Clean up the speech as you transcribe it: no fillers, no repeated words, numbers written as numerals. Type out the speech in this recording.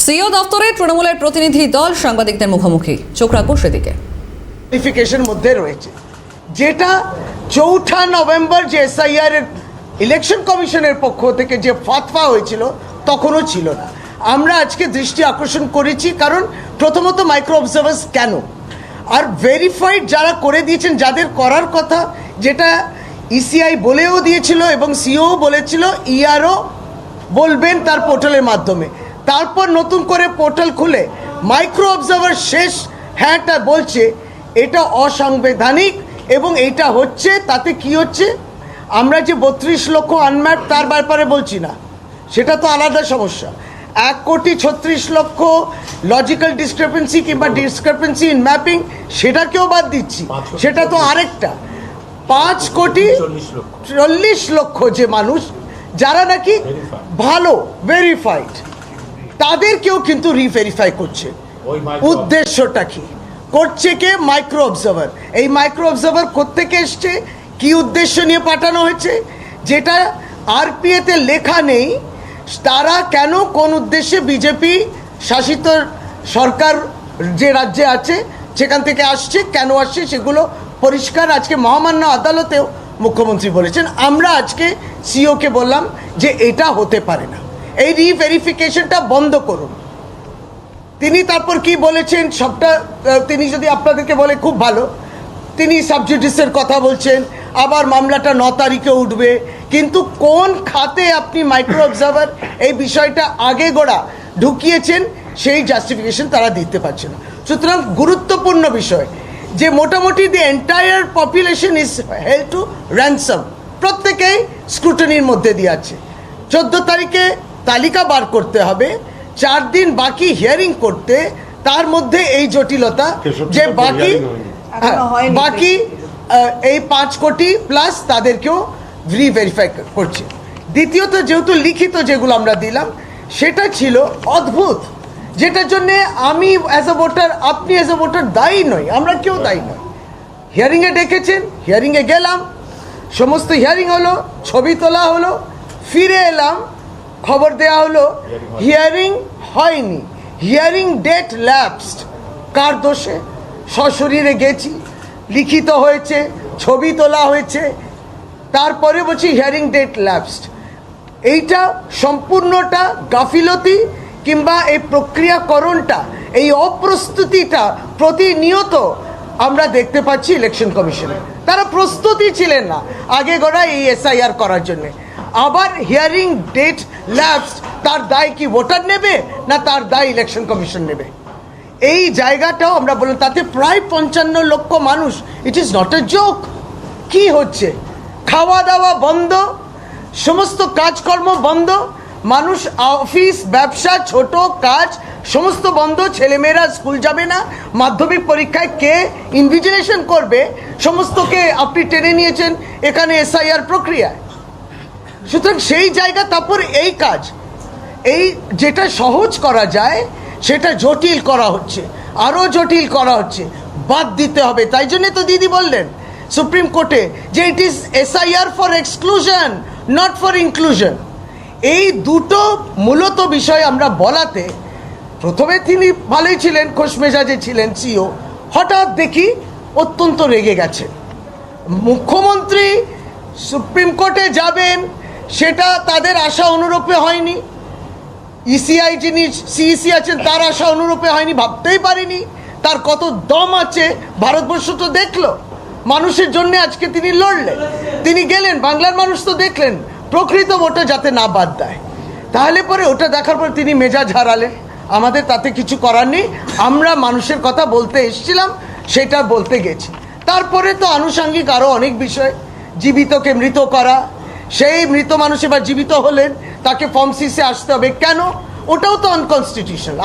CO দপ্তরে তৃণমূলের প্রতিনিধি দল সাংবাদিকদের মুখোমুখি, চোখ রাখবো সেদিকে। ভেরিফিকেশন মধ্যে রয়েছে যেটা 4 নভেম্বর যে এসআইআর এর ইলেকশন কমিশনের পক্ষ থেকে যে ফতোয়া হয়েছিল তখনও ছিল না। আমরা আজকে দৃষ্টি আকর্ষণ করেছি কারণ প্রথমত মাইক্রো অবজার্ভার্স কেন, আর ভেরিফাইড যারা করে দিয়েছেন, যাদের করার কথা, যেটা ইসিআই বলেও দিয়েছিল এবং সিও বলেছিল ইআরও বলবেন তার পোর্টালের মাধ্যমে। তারপর নতুন করে পোর্টাল খুলে মাইক্রো অবজার্ভার শেষ হ্যাঁটা বলছে এটা অসাংবিধানিক এবং এইটা হচ্ছে। তাতে কি হচ্ছে, আমরা যে 32 লক্ষ আনম্যাপ তার ব্যাপারে বলছি না, সেটা তো আলাদা সমস্যা। 1,36,00,000 লজিক্যাল ডিসক্রিপেন্সি কিংবা ডিসক্রিপেন্সি ইন ম্যাপিং সেটাকেও বাদ দিচ্ছি, সেটা তো আরেকটা। 5,40,00,000 যে মানুষ যারা নাকি ভালো ভেরিফাইড তাদেরকেও কিন্তু রিভেরিফাই করছে। উদ্দেশ্যটা কি করছে কে? Micro observer. এই মাইক্রো অবজার্ভার কোত্থেকে এসছে, কি উদ্দেশ্য নিয়ে পাঠানো হয়েছে, যেটা আরপিএতে লেখা নেই। তারা কেন কোন উদ্দেশ্যে বিজেপি শাসিত সরকার যে রাজ্যে আছে সেখান থেকে আসছে, কেন আসছে সেগুলো পরিষ্কার। আজকে মহামান্য আদালতেও মুখ্যমন্ত্রী বলেছেন। আমরা আজকে সিওকে বললাম যে এটা হতে পারে না, এই রিভেরিফিকেশনটা বন্ধ করুন। তিনি তারপর কি বলেছেন সবটা তিনি যদি আপনাদেরকে বলে খুব ভালো। তিনি সাবজুডিসের কথা বলছেন, আবার মামলাটা 9 তারিখে উঠবে, কিন্তু কোন খাতে আপনি মাইক্রো অবজার্ভার এই বিষয়টা আগে গোড়া ঢুকিয়েছেন সেই জাস্টিফিকেশন তারা দিতে পারছে না। সুতরাং গুরুত্বপূর্ণ বিষয় যে মোটামুটি the entire population is held to ransom, প্রত্যেকেই স্ক্রুটনির মধ্যে দিয়ে আছে। 14 তারিখে তালিকা বার করতে হবে, 4 দিন বাকি হিয়ারিং করতে, তার মধ্যে এই জটিলতা যে বাকি এই 5 কোটি প্লাস তাদেরকেও রিভেরিফাই করছে। দ্বিতীয়ত যেহেতু লিখিত যেগুলো আমরা দিলাম সেটা ছিল অদ্ভুত, যেটার জন্যে আমি অ্যাজ এ ভোটার, আপনি অ্যাজ এ ভোটার দায়ী নই, আমরা কেউ দায়ী নই। হিয়ারিংয়ে ডেকেছেন, হিয়ারিংয়ে গেলাম, সমস্ত হিয়ারিং হলো, ছবি তোলা হলো, ফিরে এলাম, খবর দেয়া হলো হিয়ারিং হয়নি, হিয়ারিং ডেট ল্যাপসড। কার দোষে? সশরীরে গেছি, লিখিত হয়েছে, ছবি তোলা হয়েছে, তারপরে বলছি হিয়ারিং ডেট ল্যাপসড। এইটা সম্পূর্ণটা গাফিলতি কিংবা এই প্রক্রিয়াকরণটা, এই অপ্রস্তুতিটা প্রতিনিয়ত আমরা দেখতে পাচ্ছি ইলেকশন কমিশনে। তারা প্রস্তুতি ছিলেন না আগে গোড়া এই এসআইআর করার জন্যে। আবার হিয়ারিং ডেট ল্যাপসড, তার দায় কি ভোটার নেবে না তার দায় ইলেকশন কমিশন নেবে? এই জায়গাটাও আমরা বললাম। তাতে প্রায় 55 লক্ষ মানুষ, it is not a joke. কি হচ্ছে? খাওয়া দাওয়া বন্ধ, সমস্ত কাজকর্ম বন্ধ, মানুষ অফিস ব্যবসা ছোট কাজ সমস্ত বন্ধ, ছেলেমেয়েরা স্কুল যাবে না, মাধ্যমিক পরীক্ষায় কে ইনভিজিলেশন করবে, সমস্তকে আপনি টেনে নিয়েছেন এখানে এসআইআর প্রক্রিয়ায়। সুতরাং সেই জায়গা, তারপর এই কাজ, এই যেটা সহজ করা যায় সেটা জটিল করা হচ্ছে, আরও জটিল করা হচ্ছে, বাদ দিতে হবে। তাই জন্যে তো দিদি বললেন সুপ্রিম কোর্টে যে it is SIR for exclusion not for inclusion. এই দুটো মূলত বিষয় আমরা বলাতে প্রথমে তিনি ভালোই ছিলেন, খোশ মেজাজে ছিলেন সিও, হঠাৎ দেখি অত্যন্ত রেগে গেছেন। মুখ্যমন্ত্রী সুপ্রিম কোর্টে যাবেন সেটা তাদের আশা অনুরূপে হয়নি, ইসিআই যিনি সিইসি আছেন তার আশা অনুরূপে হয়নি, ভাবতেই পারিনি তার কত দম আছে ভারতবর্ষ তো দেখলো। মানুষের জন্য আজকে তিনি লড়লেন, তিনি গেলেন, বাংলার মানুষ তো দেখলেন প্রকৃত ভোটে যাতে না বাদ দেয়। তাহলে পরে ওটা দেখার পর তিনি মেজাজ হারালেন। আমাদের তাতে কিছু করার নেই, আমরা মানুষের কথা বলতে এসেছিলাম সেটা বলতে গেছি। তারপরে তো আনুষঙ্গিক আরও অনেক বিষয়, জীবিতকে মৃত করা, সেই মৃত মানুষ এবার জীবিত হলেন তাকে ফর্ম 6 আসতে হবে কেন? ওটাও তো আনকনস্টিটিউশনাল।